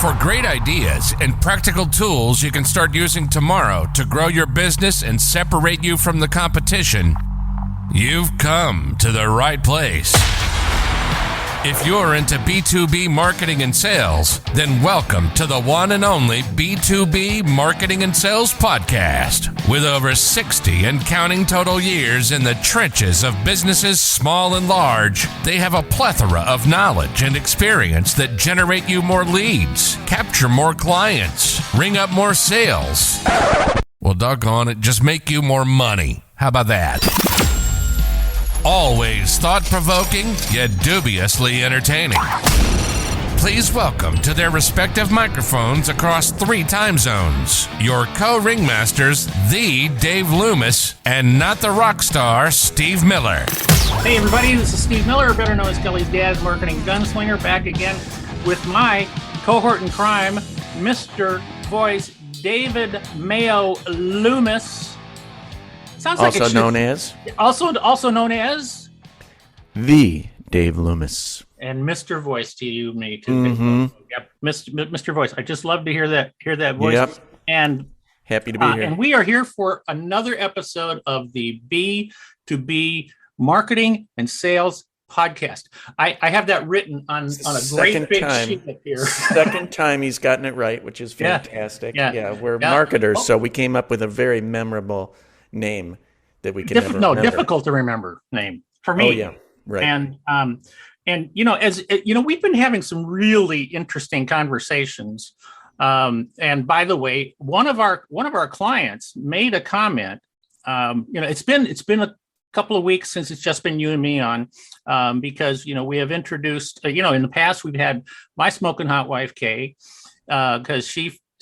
For great ideas and practical tools you can start using tomorrow to grow your business and separate you from the competition, you've come to the right place. If you're into B2B marketing and sales, then welcome to the one and only B2B Marketing and Sales Podcast. With over 60 and counting total years in the trenches of businesses small and large, they have a plethora of knowledge and experience that generate you more leads, capture more clients, ring up more sales. Well, doggone it, just make you more money. How about that? Always thought-provoking, yet dubiously entertaining. Please welcome to their respective microphones across 3 time zones, your co-ringmasters, the Dave Loomis, and not the rock star, Steve Miller. Hey everybody, this is Steve Miller, better known as Kelly's Dad's Marketing Gunslinger, back again with my cohort in crime, Mr. Voice, David Mayo Loomis. Sounds like also known as the Dave Loomis, and Mr. Voice to you, me too. Mm-hmm. Yep, Mr. Voice. I just love to hear that voice. Yep. And happy to be here. And we are here for another episode of the B2B Marketing and Sales Podcast. I have that written on a great big sheet up here. Second time he's gotten it right, which is fantastic. Yeah, we're marketers, so we came up with a very memorable name that we can never remember. Difficult to remember name for me. Oh yeah, right. And as you know, we've been having some really interesting conversations. And by the way, one of our clients made a comment. It's been a couple of weeks since it's just been you and me on, because we have introduced. In the past we've had my smoking hot wife Kay, because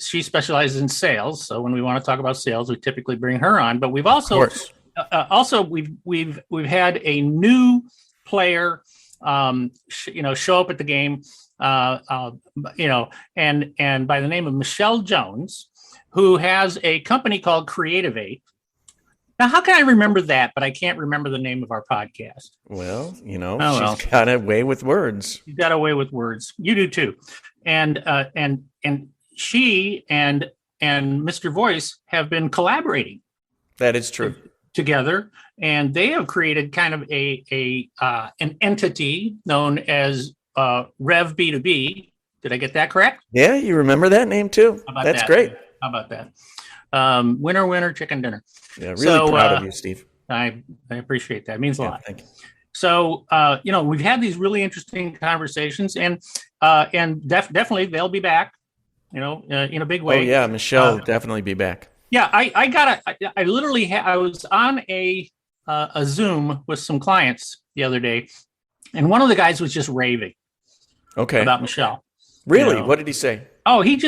she specializes in sales. So when we want to talk about sales, we typically bring her on. But we've also we've had a new player, show up at the game, and by the name of Michelle Jones, who has a company called Creative 8. Now, how can I remember that, but I can't remember the name of our podcast? Well, she's got a way with words. She's got a way with words. You do too, and she and Mr. Voice have been collaborating. That is true. Together, and they have created kind of an entity known as Rev B2B. Did I get that correct? Yeah, you remember that name too. That's great. How about that? Winner, chicken dinner. Yeah, really proud of you, Steve. I appreciate that. It means a lot. Thank you. So, we've had these really interesting conversations, and definitely they'll be back. In a big way. Oh yeah, Michelle will definitely be back. Yeah, I literally I was on a Zoom with some clients the other day, and one of the guys was just raving. Okay. About Michelle. Really? What did he say? Oh, he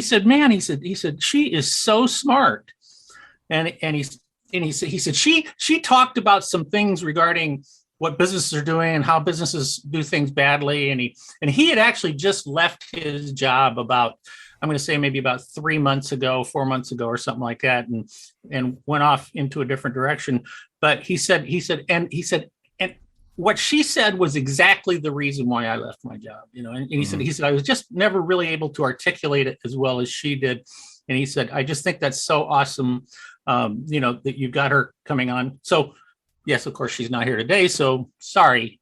said, man, he said she is so smart, and he said she talked about some things regarding what businesses are doing and how businesses do things badly. And he had actually just left his job about, I'm going to say maybe about 4 months ago or something like that. And went off into a different direction. But he said, and what she said was exactly the reason why I left my job, and he said, I was just never really able to articulate it as well as she did. And he said, I just think that's so awesome, that you've got her coming on. So yes, of course, she's not here today. So sorry.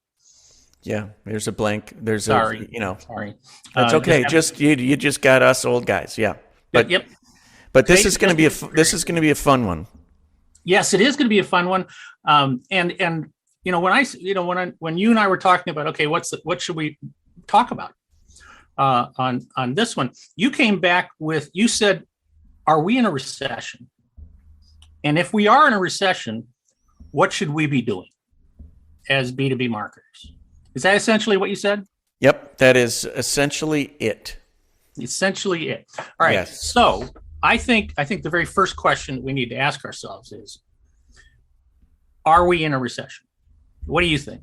Yeah, there's a blank. Sorry. Sorry. That's okay. You just got us old guys. Yeah. But yep. But this is going to be a fun one. Yes, it is going to be a fun one. And when you and I were talking about, okay, what should we talk about on this one? You came back with, you said, are we in a recession? And if we are in a recession, what should we be doing as B2B marketers? Is that essentially what you said? Yep, that is essentially it. Essentially it. All right. Yes. So I think the very first question we need to ask ourselves is, are we in a recession? What do you think?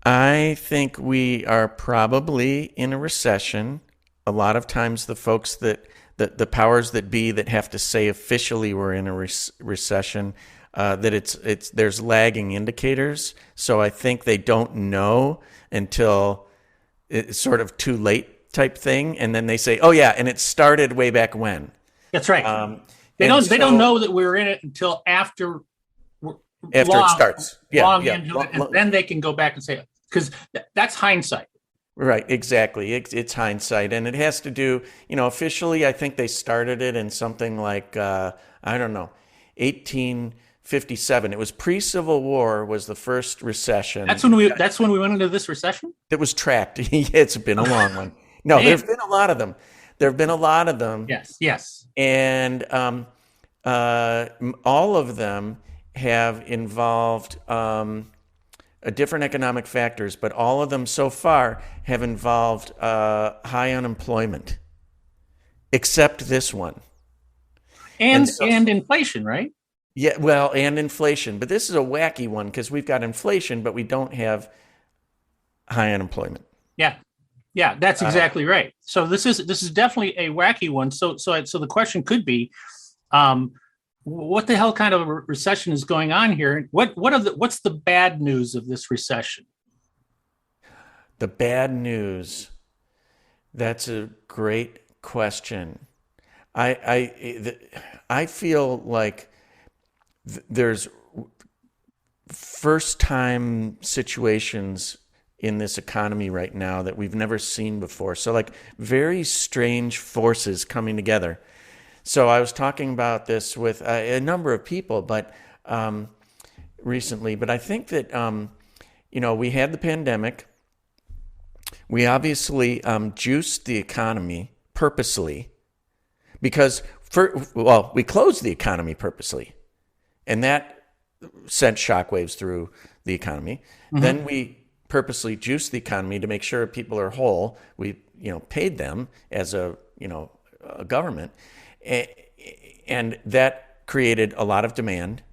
I think we are probably in a recession. A lot of times the folks the powers that be that have to say officially we're in a recession, that there's lagging indicators. So I think they don't know until it's sort of too late type thing, and then they say, "Oh yeah," and it started way back when. That's right. They don't know that we're in it until after it starts. Into it, and then they can go back and say, because that's hindsight. Right, exactly. It's hindsight, and it has to do, officially, I think they started it in something like, 1857. It was pre-Civil War was the first recession. That's when we went into this recession? It was tracked. It's been a long one. No, there've been a lot of them. Yes. And all of them have involved different economic factors, but all of them so far have involved high unemployment, except this one. And inflation, right? Yeah, well, and inflation. But this is a wacky one because we've got inflation, but we don't have high unemployment. Yeah, that's exactly right. So this is definitely a wacky one. So the question could be, what the hell kind of a recession is going on here? What's the bad news of this recession? The bad news. That's a great question. I feel like there's first time situations in this economy right now that we've never seen before. So like very strange forces coming together. So I was talking about this with a number of people, but recently. But I think that we had the pandemic. We obviously juiced the economy purposely because we closed the economy purposely, and that sent shockwaves through the economy. Mm-hmm. Then we purposely juiced the economy to make sure people are whole. We paid them as a government. And that created a lot of demand,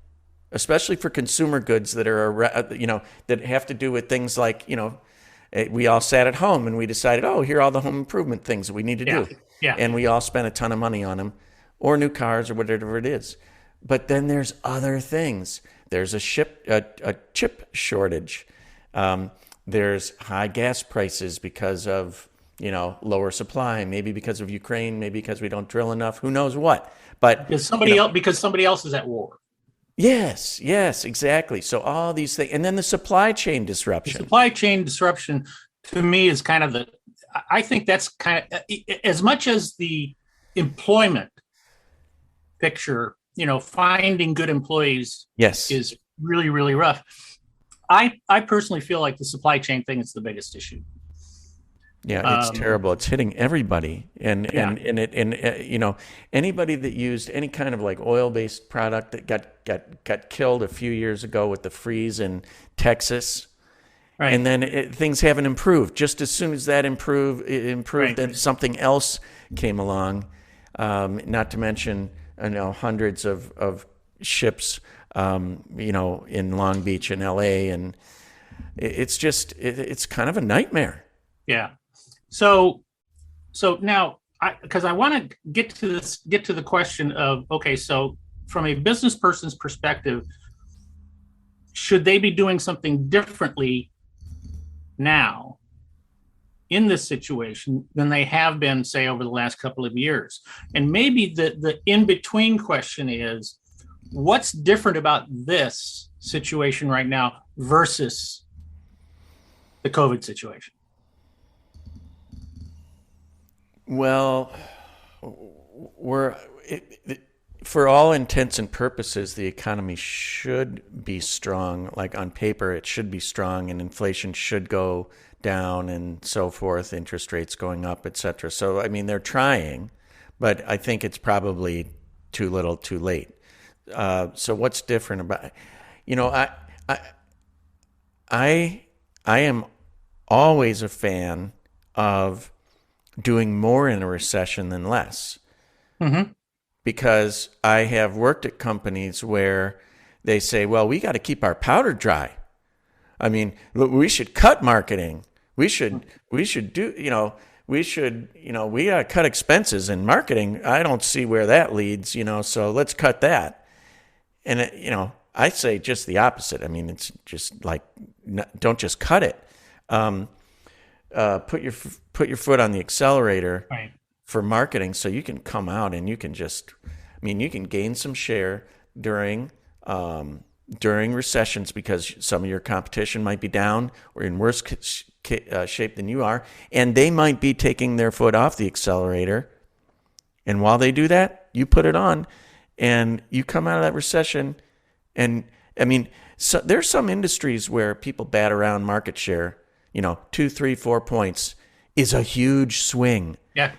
especially for consumer goods that are, that have to do with things like, we all sat at home and we decided, here are all the home improvement things that we need to do. Yeah. And we all spent a ton of money on them, or new cars or whatever it is. But then there's other things. There's a chip shortage. There's high gas prices because of lower supply, maybe because of Ukraine, maybe because we don't drill enough, who knows what. But because somebody else is at war. Yes, exactly. So all these things, and then the supply chain disruption. The supply chain disruption to me is kind of I think that's kind of, as much as the employment picture, finding good employees is really, really rough. I personally feel like the supply chain thing is the biggest issue. Yeah, it's terrible. It's hitting everybody, and anybody that used any kind of like oil-based product that got killed a few years ago with the freeze in Texas, right? And then things haven't improved. Just as soon as that improved, right, then something else came along. Not to mention, hundreds of ships, in Long Beach and LA, and it's just it's kind of a nightmare. Yeah. So now, because I want to get to the question of, okay, so from a business person's perspective, should they be doing something differently now in this situation than they have been, say, over the last couple of years? And maybe the in-between question is, what's different about this situation right now versus the COVID situation? Well, for all intents and purposes, the economy should be strong. Like on paper, it should be strong, and inflation should go down, and so forth. Interest rates going up, etc. So, I mean, they're trying, but I think it's probably too little, too late. So, what's different about? I am always a fan of doing more in a recession than less. Mm-hmm. Because I have worked at companies where they say, well, we got to keep our powder dry. I mean, we should cut marketing. We should do, we got to cut expenses in marketing. I don't see where that leads, so let's cut that. And, I say just the opposite. I mean, it's just like, don't just cut it. put your foot on the accelerator Right. for marketing, so you can come out and you can you can gain some share during recessions, because some of your competition might be down or in worse shape than you are, and they might be taking their foot off the accelerator. And while they do that, you put it on, and you come out of that recession. And so there's some industries where people bat around market share. 2, 3, 4 points is a huge swing. Yeah.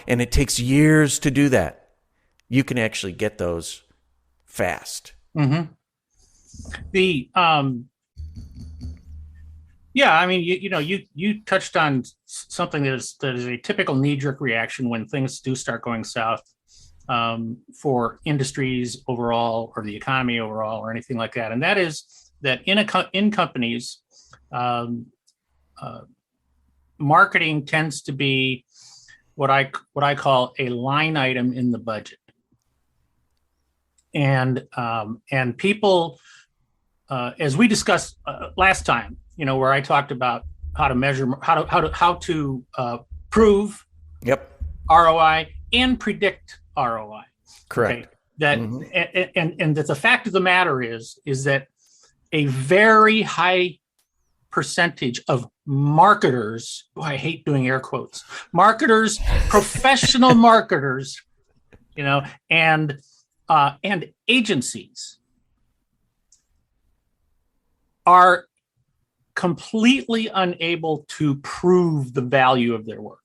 And it takes years to do that. You can actually get those fast. Mm-hmm. You touched on something that is a typical knee-jerk reaction when things do start going south, for industries overall, or the economy overall, or anything like that, and that is that in companies, marketing tends to be what I call a line item in the budget, and people, as we discussed last time, where I talked about how to measure, how to prove ROI and predict ROI. Correct. Okay? That and that the fact of the matter is that a very high percentage of marketers, I hate doing air quotes, marketers, professional marketers, and agencies are completely unable to prove the value of their work.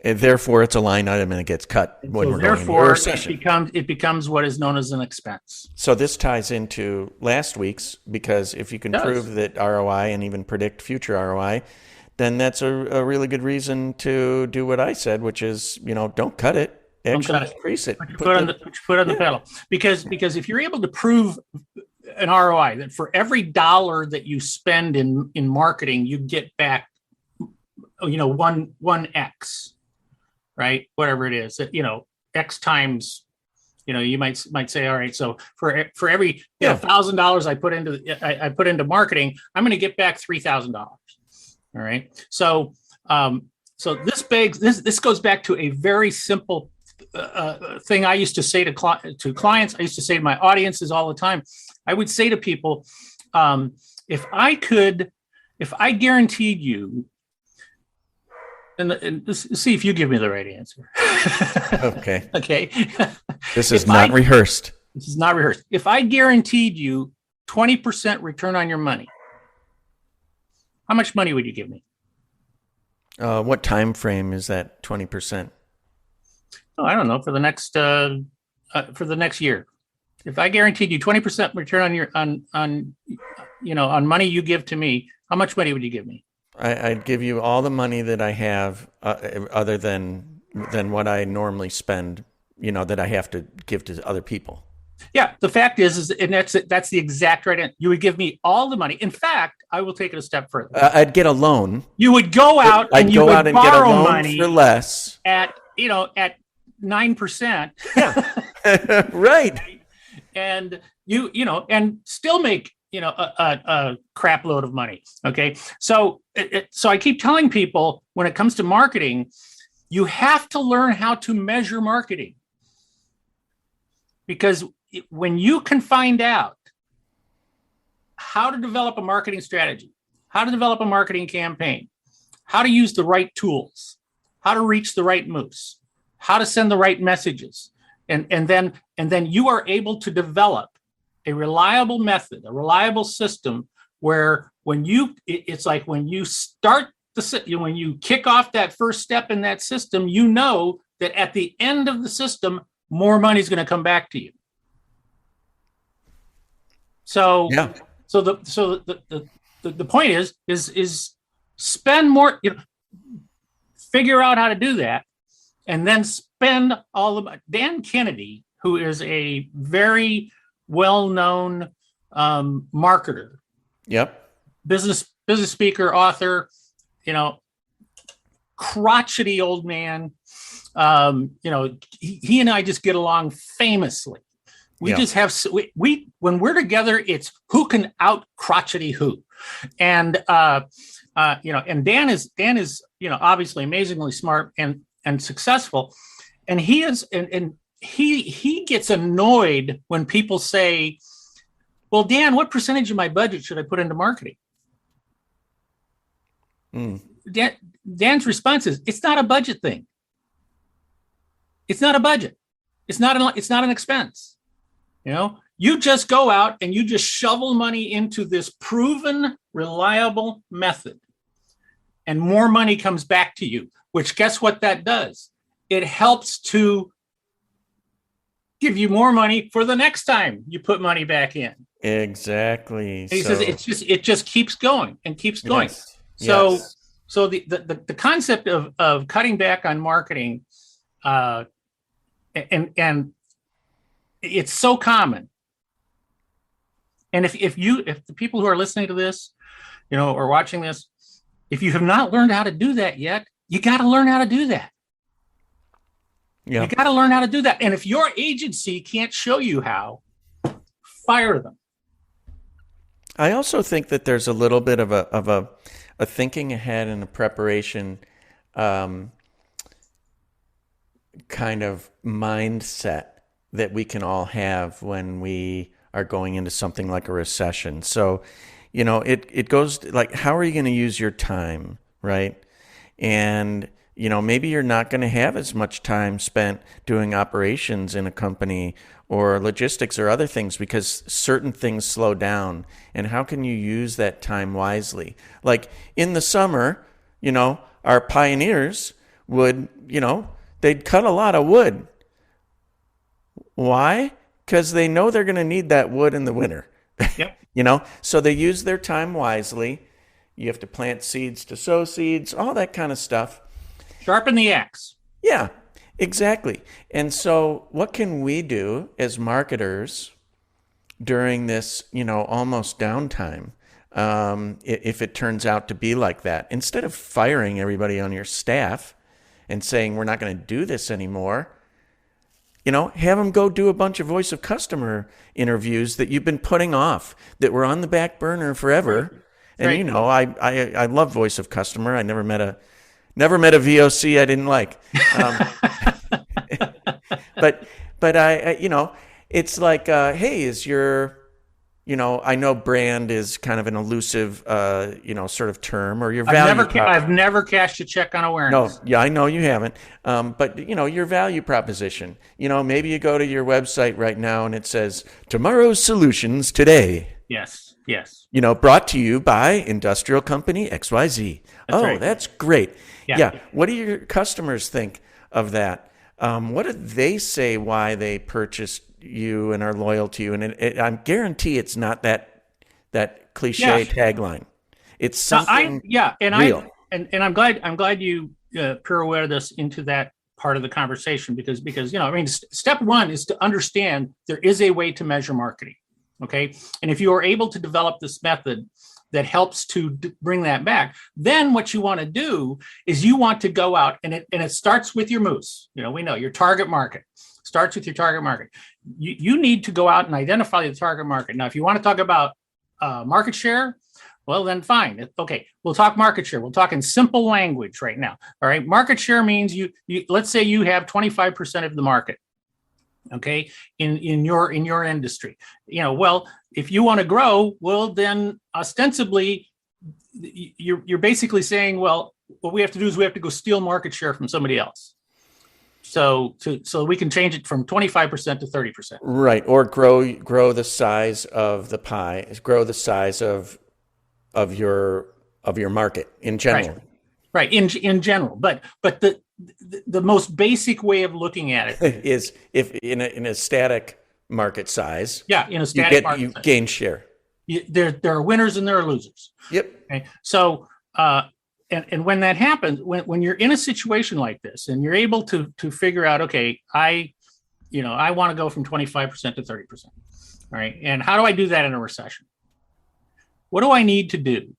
And therefore, it's a line item and it gets cut when we're going into a recession. It becomes what is known as an expense. So this ties into last week's, because if you can prove that ROI and even predict future ROI, then that's a really good reason to do what I said, which is, don't cut it. Actually increase it. Put on the pedal. Because if you're able to prove an ROI, that for every dollar that you spend in marketing, you get back, one X, right? Whatever it is, that, X times, you might say, all right, so for every $1,000 I put into marketing, I'm going to get back $3,000. All right. So this goes back to a very simple thing I used to say to clients. I used to say to my audiences all the time. I would say to people, if I guaranteed you, and see if you give me the right answer. Okay. Okay. This is not rehearsed. This is not rehearsed. If I guaranteed you 20% return on your money, how much money would you give me? What time frame is that 20%? Oh, I don't know, for the next year. If I guaranteed you 20% return on money you give to me, how much money would you give me? I'd give you all the money that I have, other than what I normally spend, that I have to give to other people. Yeah, the fact is, and that's the exact right answer. You would give me all the money. In fact, I will take it a step further. I'd get a loan. You would go out and you would borrow money for less at 9%. Yeah, right. And and still make a crap load of money. Okay, so I keep telling people, when it comes to marketing, you have to learn how to measure marketing, because when you can find out how to develop a marketing strategy, how to develop a marketing campaign, how to use the right tools, how to reach the right moose, how to send the right messages, and then you are able to develop a reliable method, a reliable system, where when you kick off that first step in that system, that at the end of the system, more money is going to come back to you. So yeah. So the point is spend more, figure out how to do that, and then spend all of it. Dan Kennedy, who is a very well-known marketer, business speaker, author, crotchety old man. He and I just get along famously. We just have when we're together, it's who can out crotchety who, and and Dan is, obviously amazingly smart and successful. And he gets annoyed when people say, well, Dan, what percentage of my budget should I put into marketing? Dan's response is, it's not a budget thing. It's not a budget. It's not an expense. You just go out and you just shovel money into this proven, reliable method, and more money comes back to you, which, guess what that does? It helps to give you more money for the next time you put money back in. Exactly. And he says it just keeps going and keeps going. Yes. So the concept of cutting back on marketing, and it's so common. And if the people who are listening to this, or watching this, if you have not learned how to do that yet, you got to learn how to do that. Yeah. You got to learn how to do that. And if your agency can't show you how, fire them. I also think that there's a little bit of a thinking ahead and a preparation kind of mindset that we can all have when we are going into something like a recession. So, it goes like, how are you going to use your time, right? And maybe you're not going to have as much time spent doing operations in a company or logistics or other things because certain things slow down. And how can you use that time wisely? Like in the summer, our pioneers would, they'd cut a lot of wood. Why? Because they know they're going to need that wood in the winter. Yep. So they use their time wisely. You have to plant seeds to sow seeds, all that kind of stuff. Sharpen the axe. Yeah, exactly. And so what can we do as marketers during this, almost downtime, if it turns out to be like that? Instead of firing everybody on your staff and saying, we're not going to do this anymore, have them go do a bunch of voice of customer interviews that you've been putting off, that were on the back burner forever. Right. And, I love voice of customer. I never met a VOC I didn't like. But I it's like, hey, is your, I know brand is kind of an elusive, sort of term, or your value. I've never cashed a check on awareness. No, yeah, I know you haven't. But your value proposition, maybe you go to your website right now and it says tomorrow's solutions today. Yes. Brought to you by Industrial Company XYZ. Right. That's great. Yeah. What do your customers think of that? What do they say why they purchased you and are loyal to you? And I guarantee it's not that cliche tagline. It's something real. I'm glad you pirouetted us into that part of the conversation because step one is to understand there is a way to measure marketing. Okay, and if you are able to develop this method that helps to bring that back, then what you want to do is you want to go out and it starts with your moose. We know your target market starts with your target market. You need to go out and identify the target market. Now, if you want to talk about market share, well, then fine. Okay, we'll talk market share. We'll talk in simple language right now. All right, market share means you let's say you have 25% of the market. Okay, in your industry, well, if you want to grow, well, then ostensibly you're basically saying, well, what we have to do is we have to go steal market share from somebody else. So we can change it from 25% to 30%. Right, or grow the size of the pie, grow the size of your market in general. Right, in general, but the most basic way of looking at it is if in a static market size. Yeah, in a static market you gain share. There are winners and there are losers. Yep. Okay. So and when that happens, when you're in a situation like this and you're able to figure out, okay, I want to go from 25% to 30%. All right. And how do I do that in a recession? What do I need to do?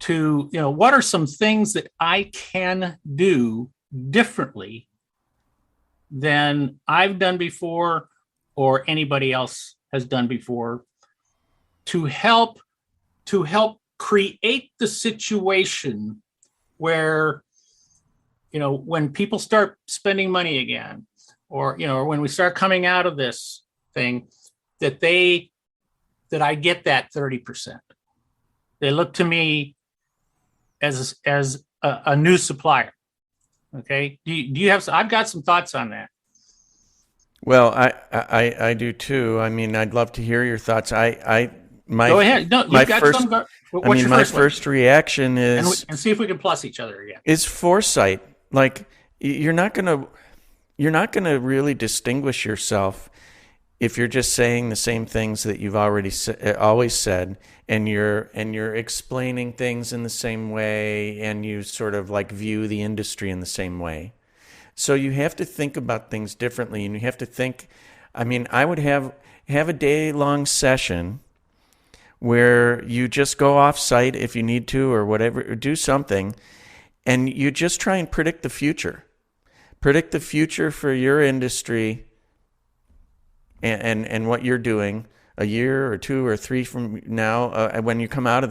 What are some things that I can do differently than I've done before or anybody else has done before to help create the situation where, when people start spending money again, or when we start coming out of this thing, that I get that 30%. They look to me as a new supplier. Okay. Do you have? I've got some thoughts on that. Well, I do too. I mean, I'd love to hear your thoughts. Go ahead. No, you've got some. What's your first reaction is, and see if we can plus each other again. Is foresight. Like, you're not gonna really distinguish yourself if you're just saying the same things that you've already always said, and you're explaining things in the same way, and you sort of like view the industry in the same way. So you have to think about things differently, and you have to think. I mean, I would have a day-long session where you just go off-site if you need to, or whatever, or do something, and you just try and predict the future. Predict the future for your industry and what you're doing a year or 2 or 3 from now, when you come out of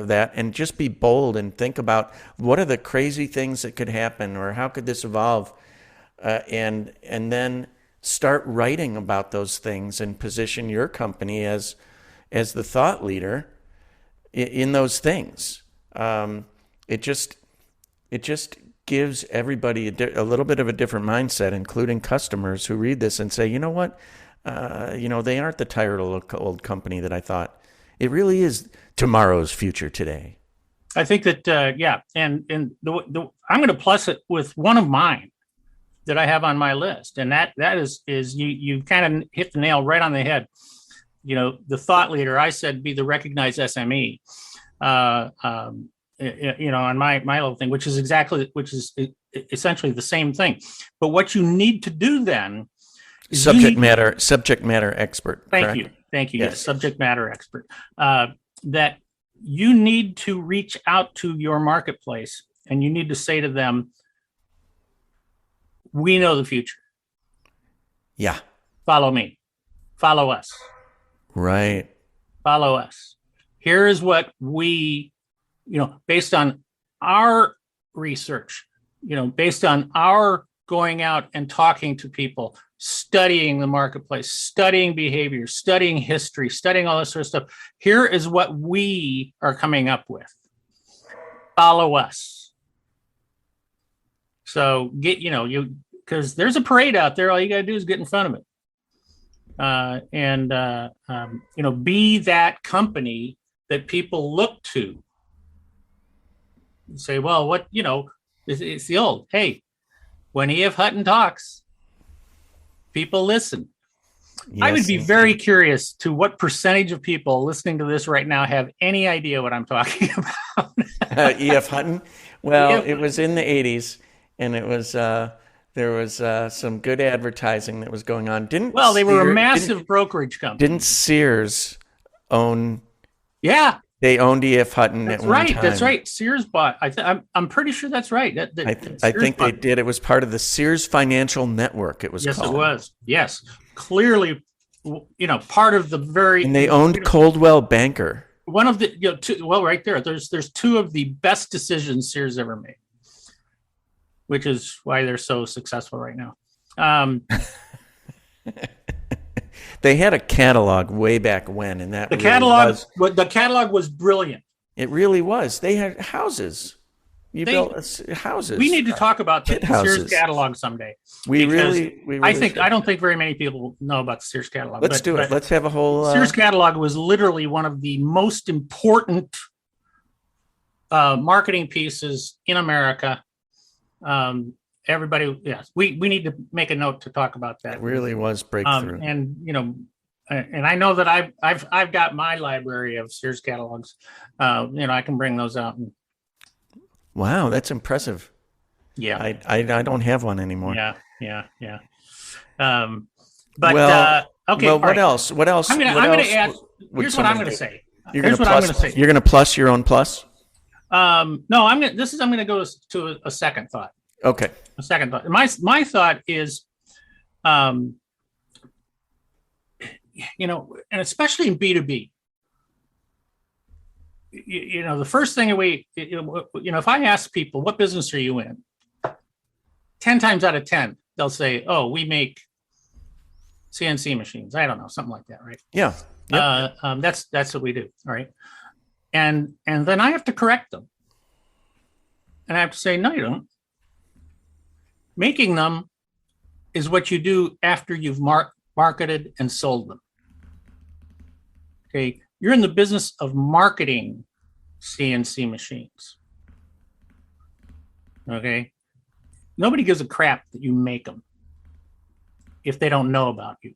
that, and just be bold and think about what are the crazy things that could happen, or how could this evolve, and then start writing about those things and position your company as the thought leader in those things. It just gives everybody a little bit of a different mindset, including customers who read this and say, you know what, they aren't the tired old company that I thought. It really is tomorrow's future today. I think that, and I'm going to plus it with one of mine that I have on my list, and that is you kind of hit the nail right on the head. The thought leader, I said, be the recognized SME. On my little thing, which is essentially the same thing. But what you need to do then is subject matter expert. Thank you. Yes, subject matter expert. That you need to reach out to your marketplace, and you need to say to them, we know the future. Yeah. Follow me. Follow us. Right. Follow us. Here is what we, based on our research, based on our going out and talking to people, studying the marketplace, studying behavior, studying history, studying all this sort of stuff. Here is what we are coming up with. Follow us. So because there's a parade out there. All you got to do is get in front of it. Be that company that people look to and say, well, it's the old, hey, when E.F. Hutton talks, people listen. Yes, I would be very curious to what percentage of people listening to this right now have any idea what I'm talking about. E.F. Hutton? Well, it was in the 80s, and it was... there was some good advertising that was going on. They were a massive brokerage company. Didn't Sears own? Yeah, they owned E.F. Hutton at one time. That's right. Sears bought. I'm pretty sure that's right. I think they did. It was part of the Sears Financial Network. It was. Yes, called. It was. Yes, clearly, part of the very. And they owned Coldwell Banker. One of the right there. There's 2 of the best decisions Sears ever made, which is why they're so successful right now. They had a catalog way back when, and that the catalog was brilliant. It really was. They had houses. Built houses. We need to talk about the Sears catalog someday. I don't think very many people know about the Sears catalog. Let's do it. Let's have a whole. Sears catalog was literally one of the most important marketing pieces in America. Everybody, yes, we need to make a note to talk about that. It really was breakthrough. And I know that I've got my library of Sears catalogs. I can bring those out. Wow, that's impressive. Yeah, I don't have one anymore. Yeah. Okay. Well, what else? What else? I'm going to add. Here's what I'm going to say. You're going to plus your own plus. No, I'm going to go to a second thought. Okay. A second thought. My thought is, and especially in B2B, the first thing if I ask people, what business are you in? 10 times out of 10, they'll say, oh, we make CNC machines. I don't know, something like that, right? Yeah. Yep. That's what we do. All right. And then I have to correct them. And I have to say, no, you don't. Making them is what you do after you've marketed and sold them. Okay. You're in the business of marketing CNC machines. Okay. Nobody gives a crap that you make them if they don't know about you,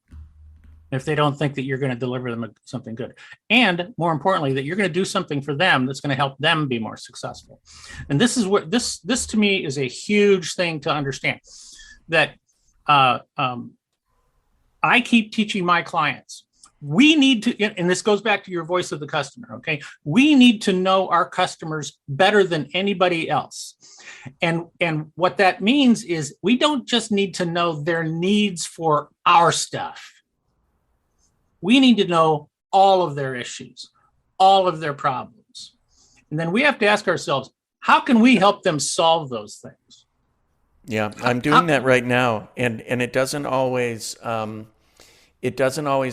if they don't think that you're going to deliver them something good. And more importantly, that you're going to do something for them that's going to help them be more successful. And this is what this to me is a huge thing to understand, that I keep teaching my clients. We need to, and this goes back to your voice of the customer, okay? We need to know our customers better than anybody else. And what that means is we don't just need to know their needs for our stuff. We need to know all of their issues, all of their problems. And then we have to ask ourselves, how can we help them solve those things? Yeah, I'm doing that right now. And it doesn't always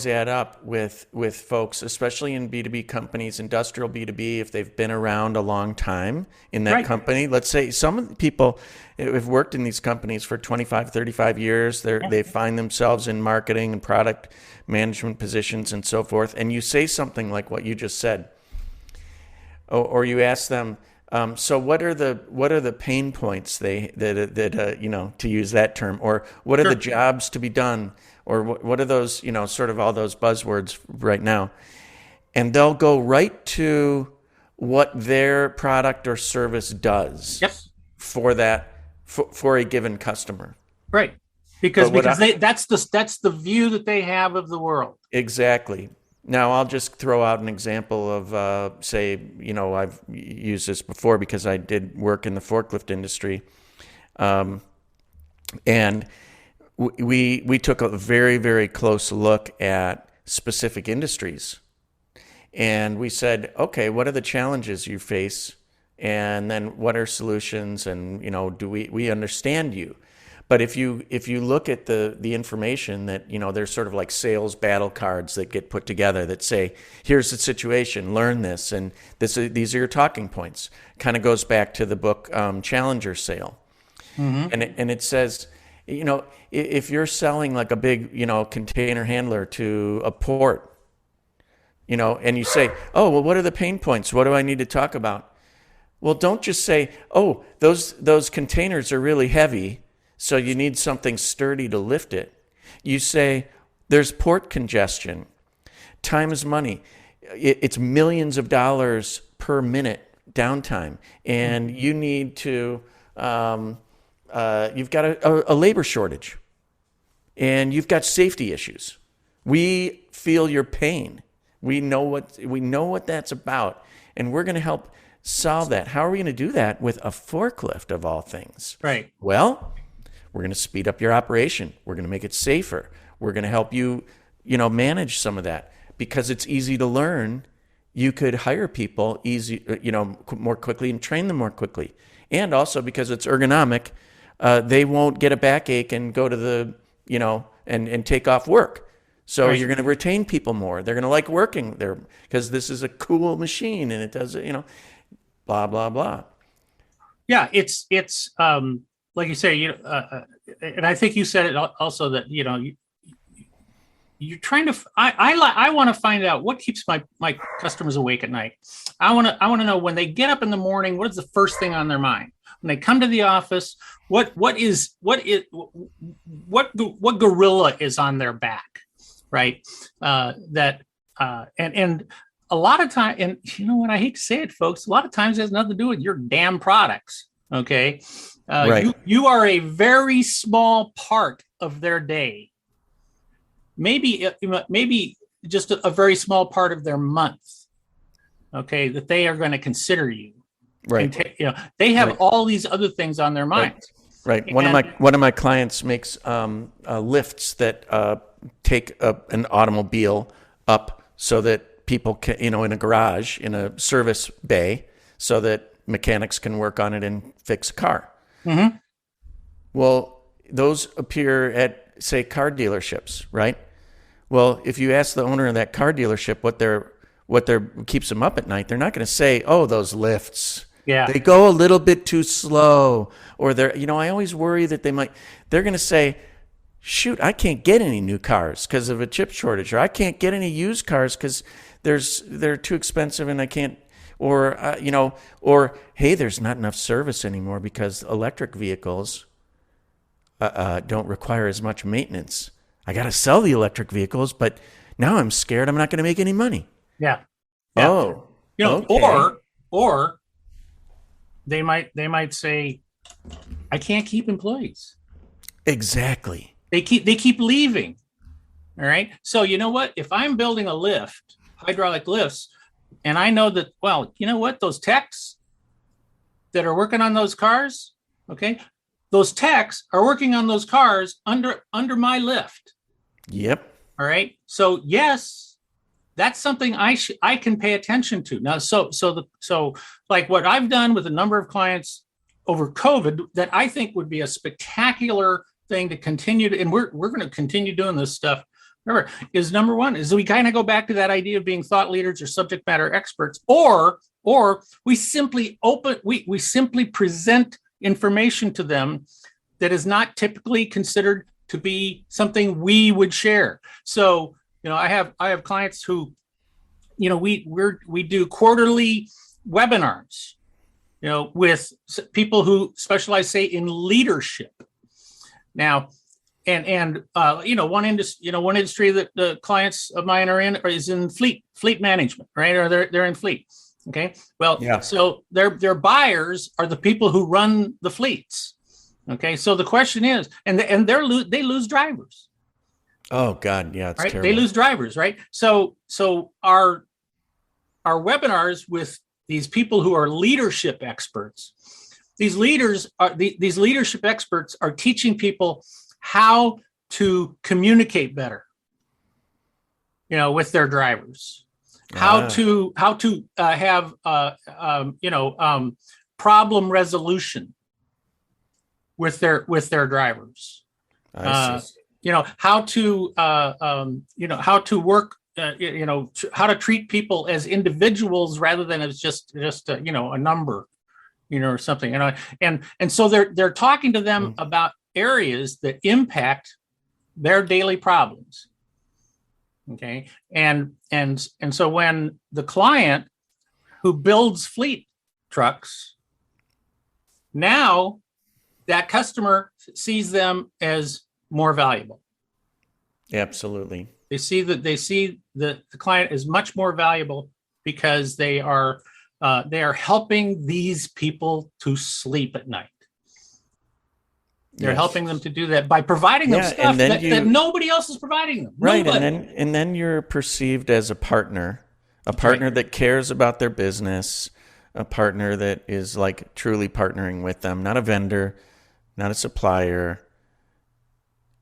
add up with folks, especially in B2B companies, industrial B2B, if they've been around a long time in that company. Let's say some of the people have worked in these companies for 25, 35 years. They find themselves in marketing and product management positions and so forth. And you say something like what you just said, or you ask them, so what are the pain points to use that term, or what are the jobs to be done? Or what are those, sort of all those buzzwords right now? And they'll go right to what their product or service does for a given customer. Right. Because that's the view that they have of the world. Exactly. Now, I'll just throw out an example of, say, I've used this before because I did work in the forklift industry. And we took a very, very close look at specific industries. And we said, okay, what are the challenges you face? And then what are solutions? And, do we understand you? But if you look at the information that, there's sort of like sales battle cards that get put together that say, here's the situation, learn this, and these are your talking points. Kind of goes back to the book Challenger Sale. Mm-hmm. And it says, if you're selling like a big, container handler to a port, and you say, oh, well, what are the pain points? What do I need to talk about? Well, don't just say, oh, those containers are really heavy, so you need something sturdy to lift it. You say, there's port congestion. Time is money. It's millions of dollars per minute downtime. And you need to, you've got a labor shortage. And you've got safety issues. We feel your pain. We know what that's about. And we're going to help solve that. How are we going to do that with a forklift of all things? Right. Well, we're going to speed up your operation. We're going to make it safer. We're going to help you, manage some of that because it's easy to learn. You could hire people more quickly and train them more quickly. And also because it's ergonomic, they won't get a backache and go to the, and take off work. So you're going to retain people more. They're going to like working there because this is a cool machine and it does, blah, blah, blah. Yeah, it's like you say, and I think you said it also that, you're trying to, I want to find out what keeps my customers awake at night. I want to know when they get up in the morning, what is the first thing on their mind? When they come to the office, what gorilla is on their back, right? And a lot of time, and what, I hate to say it, folks, a lot of times it has nothing to do with your damn products. Okay. Right. You are a very small part of their day. Maybe just a very small part of their month. Okay. That they are going to consider you. Right. They have all these other things on their minds. Right. One of my clients makes lifts that take an automobile up so that people can, in a garage, in a service bay, so that mechanics can work on it and fix a car. Mm-hmm. Well, those appear at, say, car dealerships, right? Well, if you ask the owner of that car dealership what keeps them up at night, they're not going to say, "Oh, those lifts. Yeah. They go a little bit too slow," or I always worry that they're going to say, "Shoot, I can't get any new cars because of a chip shortage," or "I can't get any used cars because they're too expensive and I can't," or or "Hey, there's not enough service anymore because electric vehicles don't require as much maintenance. I got to sell the electric vehicles, but now I'm scared I'm not going to make any money." Yeah. Oh, okay. Or they might say, "I can't keep employees." Exactly. They keep leaving. All right. So you know what? If I'm building a lift, hydraulic lifts, and I know that, well, you know what? Those techs that are working on those cars, okay, those techs are working on those cars under my lift. Yep. All right. So yes, that's something I can pay attention to now. So like what I've done with a number of clients over COVID that I think would be a spectacular thing to continue to, and we're going to continue doing this stuff. Remember, is number one is we kind of go back to that idea of being thought leaders or subject matter experts, or we simply we simply present information to them that is not typically considered to be something we would share. So, I have clients who, we do quarterly webinars, with people who specialize, say, in leadership. Now, and one industry that the clients of mine are in is in fleet management, right? Or they're in fleet. Okay. Well, yeah. So their buyers are the people who run the fleets. Okay. So the question is, and they lose drivers. Oh God. Yeah. It's right. terrible. They lose drivers. Right. So our webinars with these people who are leadership experts, these leadership experts are teaching people how to communicate better, with their drivers, how to have problem resolution with their drivers. I see. How to work, how to treat people as individuals rather than as just a number, or something, and so they're talking to them about areas that impact their daily problems. Okay. And so when the client who builds fleet trucks, now that customer sees them as more valuable. Absolutely. They see that the client is much more valuable because they are helping these people to sleep at night. They're helping them to do that by providing them stuff that nobody else is providing them. Right. Nobody. And then you're perceived as a partner that cares about their business, a partner that is like truly partnering with them, not a vendor, not a supplier.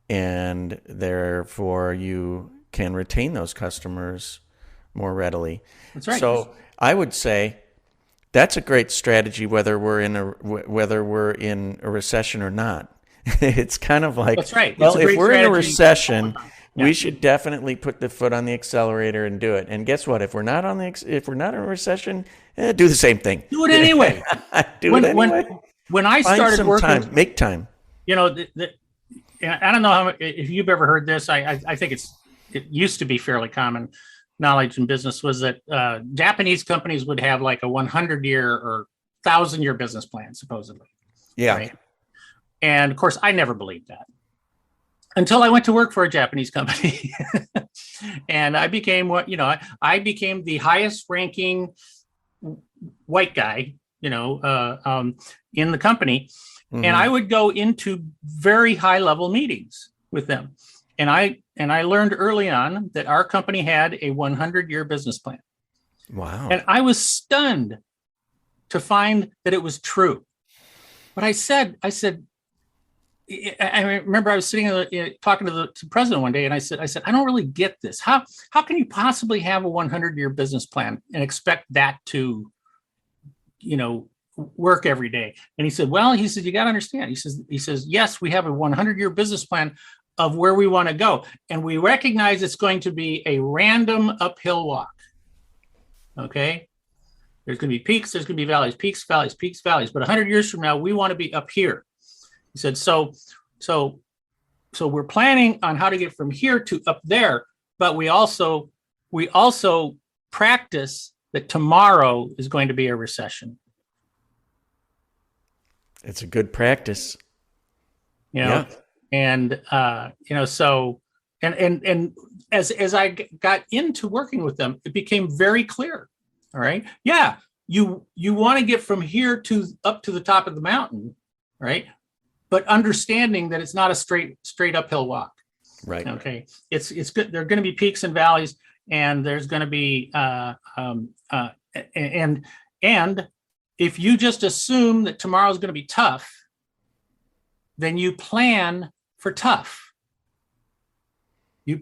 And therefore you can retain those customers more readily. That's right. So I would say that's a great strategy, whether we're in a recession or not. It's kind of like, that's right. Well, if we're in a recession, we should definitely put the foot on the accelerator and do it. And guess what? If we're not in a recession, do the same thing. Do it anyway. When I started working, make time. I don't know if you've ever heard this. I think it used to be fairly common knowledge in business, was that Japanese companies would have like a 100-year or 1,000-year business plan, supposedly. Yeah. Right? And of course, I never believed that until I went to work for a Japanese company, and I became I became the highest ranking white guy, in the company. Mm-hmm. And I would go into very high level meetings with them. And I learned early on that our company had a 100-year business plan. Wow. And I was stunned to find that it was true. But I said, I remember I was sitting talking to the president one day, and I said, I don't really get this. How can you possibly have a 100-year business plan and expect that to, work every day? And he said, well, you got to understand. He says, yes, we have a 100-year business plan of where we want to go, and we recognize it's going to be a random uphill walk. Okay, there's going to be peaks, there's going to be valleys, peaks, valleys, peaks, valleys. But 100 years from now, we want to be up here. He said, so we're planning on how to get from here to up there, but we also practice that tomorrow is going to be a recession. It's a good practice. And so as I got into working with them, it became very clear. All right. Yeah. You want to get from here to up to the top of the mountain, right? But understanding that it's not a straight uphill walk. Right. Okay. It's good. There are going to be peaks and valleys, and there's going to be and if you just assume that tomorrow is going to be tough, then you plan for tough. You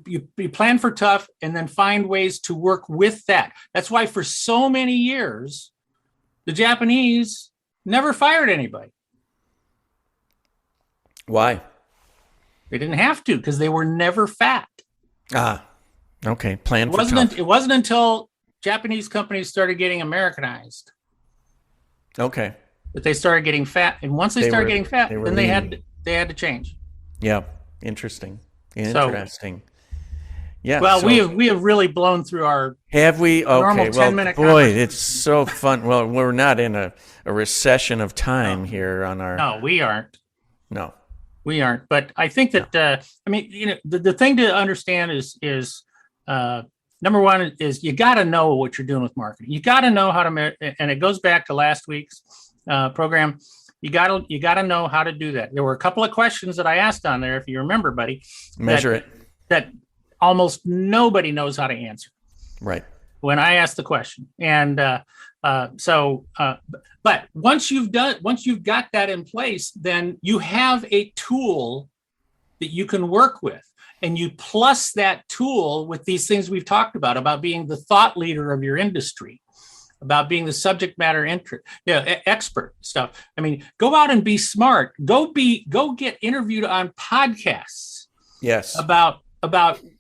plan for tough and then find ways to work with that. That's why for so many years, the Japanese never fired anybody. Why? They didn't have to, because they were never fat. Okay. Plan for tough. It wasn't until Japanese companies started getting Americanized. Okay. That they started getting fat. And once they started getting fat, then they had to change. Yeah. Interesting. Yeah. Well, we have really blown through our normal 10-minute boy, it's so fun. Well, we're not in a recession of time here on our. No, we aren't. No, we aren't. But I think that the thing to understand is number one is you got to know what you're doing with marketing. You got to know how to, and it goes back to last week's program. You got to know how to do that. There were a couple of questions that I asked on there, if you remember, buddy. Measure it. That almost nobody knows how to answer. Right. When I asked the question, and but once you've got that in place, then you have a tool that you can work with, and you plus that tool with these things we've talked about being the thought leader of your industry, about being the subject matter expert stuff. I mean, go out and be smart. Go get interviewed on podcasts. Yes. About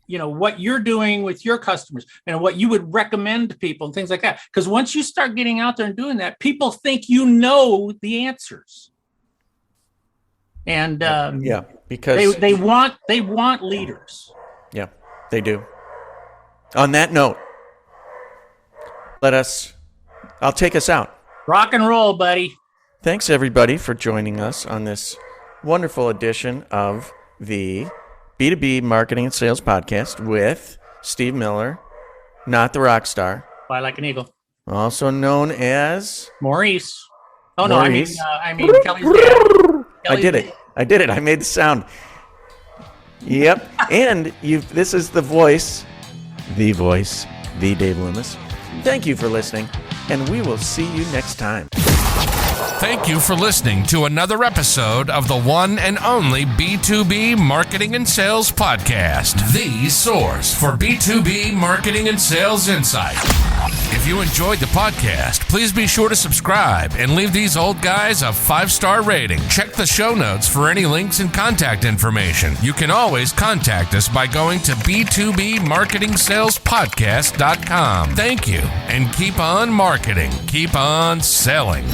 what you're doing with your customers and what you would recommend to people and things like that. Because once you start getting out there and doing that, people think you know the answers. And because they want leaders. Yeah, they do. On that note, I'll take us out. Rock and roll, buddy. Thanks everybody for joining us on this wonderful edition of the B2B Marketing and Sales Podcast with Steve Miller, not the rock star. Fly like an eagle. Also known as Maurice. Oh Maurice. No, I mean Kelly's dad. I did it. I made the sound. Yep. And this is the voice, the Dave Loomis. Thank you for listening, and we will see you next time. Thank you for listening to another episode of the one and only B2B Marketing and Sales Podcast, the source for B2B marketing and sales insight. If you enjoyed the podcast, please be sure to subscribe and leave these old guys a 5-star rating. Check the show notes for any links and contact information. You can always contact us by going to b2bmarketingsalespodcast.com. Thank you, and keep on marketing, keep on selling.